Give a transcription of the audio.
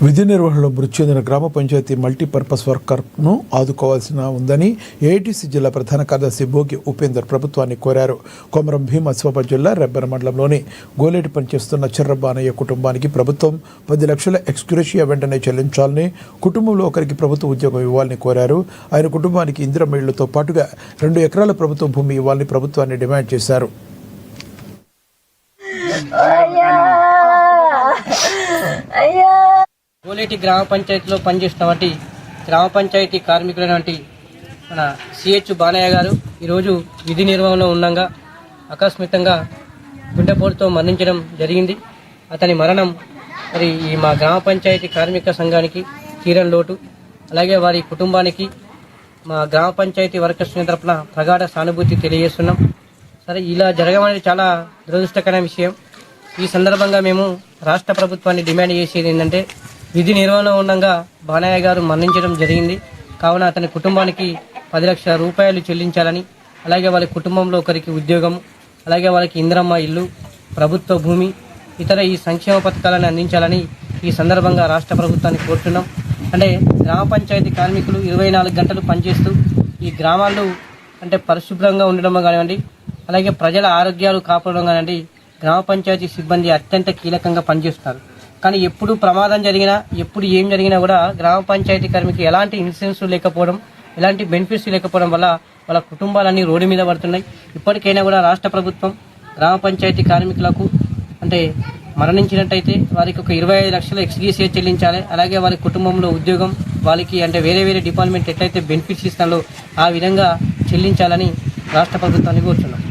విధి నిర్వహణలో మృతి చెందిన గ్రామ పంచాయతీ మల్టీపర్పస్ వర్కర్ను ఆదుకోవాల్సిన ఉందని ఏఐటీసీ జిల్లా ప్రధాన కార్యదర్శి భోగి ఉపేందర్ ప్రభుత్వాన్ని కోరారు. కొమరం భీం ఆసిఫాబాద్ జిల్లా రెబ్బెన మండలంలోని గోలేటి పనిచేస్తున్న చిర్రబానయ్య కుటుంబానికి ప్రభుత్వం 10 లక్షల ఎక్స్గ్రేషియా వెంటనే చెల్లించాలని, కుటుంబంలో ఒకరికి ప్రభుత్వ ఉద్యోగం ఇవ్వాలని కోరారు. ఆయన కుటుంబానికి ఇందిరమ్మ ఇళ్లతో పాటుగా 2 ఎకరాల ప్రభుత్వ భూమి ఇవ్వాలని ప్రభుత్వాన్ని డిమాండ్ చేశారు. గోలేటి గ్రామ పంచాయతీలో పనిచేస్తున్నటువంటి గ్రామ పంచాయతీ కార్మికులైనటువంటి మన సిహెచ్ బానయ్య గారు ఈరోజు విధి నిర్వహణలో ఉండగా ఆకస్మికంగా గుండెపోటుతో మరణించడం జరిగింది. అతని మరణం మరి మా గ్రామ పంచాయతీ కార్మిక సంఘానికి తీరని లోటు, అలాగే వారి కుటుంబానికి మా గ్రామ పంచాయతీ వర్కర్స్ తరపున ప్రగాఢ సానుభూతి తెలియజేస్తున్నాం. సరే, ఇలా జరగమనేది చాలా దురదృష్టకరమైన విషయం. ఈ సందర్భంగా మేము రాష్ట్ర ప్రభుత్వాన్ని డిమాండ్ చేసేది ఏంటంటే, విధి నిర్వహణ ఉండగా బానయ్య గారు మరణించడం జరిగింది కావున అతని కుటుంబానికి 10 లక్షల రూపాయలు చెల్లించాలని, అలాగే వాళ్ళ కుటుంబంలో ఒకరికి ఉద్యోగం, అలాగే వాళ్ళకి ఇందిరమ్మ ఇల్లు, ప్రభుత్వ భూమి, ఇతర ఈ సంక్షేమ పథకాలను అందించాలని ఈ సందర్భంగా రాష్ట్ర ప్రభుత్వాన్ని కోరుతున్నాం. అంటే గ్రామ పంచాయతీ కార్మికులు 24 గంటలు పనిచేస్తూ ఈ గ్రామాల్లో అంటే పరిశుభ్రంగా ఉండడం కానివ్వండి, అలాగే ప్రజల ఆరోగ్యాలు కాపాడడం కానివ్వండి, గ్రామ పంచాయతీ సిబ్బంది అత్యంత కీలకంగా పనిచేస్తున్నారు. కానీ ఎప్పుడు ప్రమాదం జరిగినా, ఎప్పుడు ఏం జరిగినా కూడా గ్రామ పంచాయతీ కార్మికులు ఎలాంటి ఇన్సూరెన్స్ లేకపోవడం, ఎలాంటి బెనిఫిట్స్ లేకపోవడం వల్ల వాళ్ళ కుటుంబాలన్నీ రోడ్డు మీద పడుతున్నాయి. ఇప్పటికైనా కూడా రాష్ట్ర ప్రభుత్వం గ్రామ పంచాయతీ కార్మికులకు అంటే మరణించినట్టయితే వారికి ఒక 25 లక్షల ఎక్స్గ్రేషియా చెల్లించాలి. అలాగే వారి కుటుంబంలో ఉద్యోగం, వాళ్ళకి అంటే వేరే డిపార్ట్మెంట్ ఎట్లయితే బెనిఫిట్స్ ఇస్తారో ఆ విధంగా చెల్లించాలని రాష్ట్ర ప్రభుత్వాన్ని కోరుతున్నాం.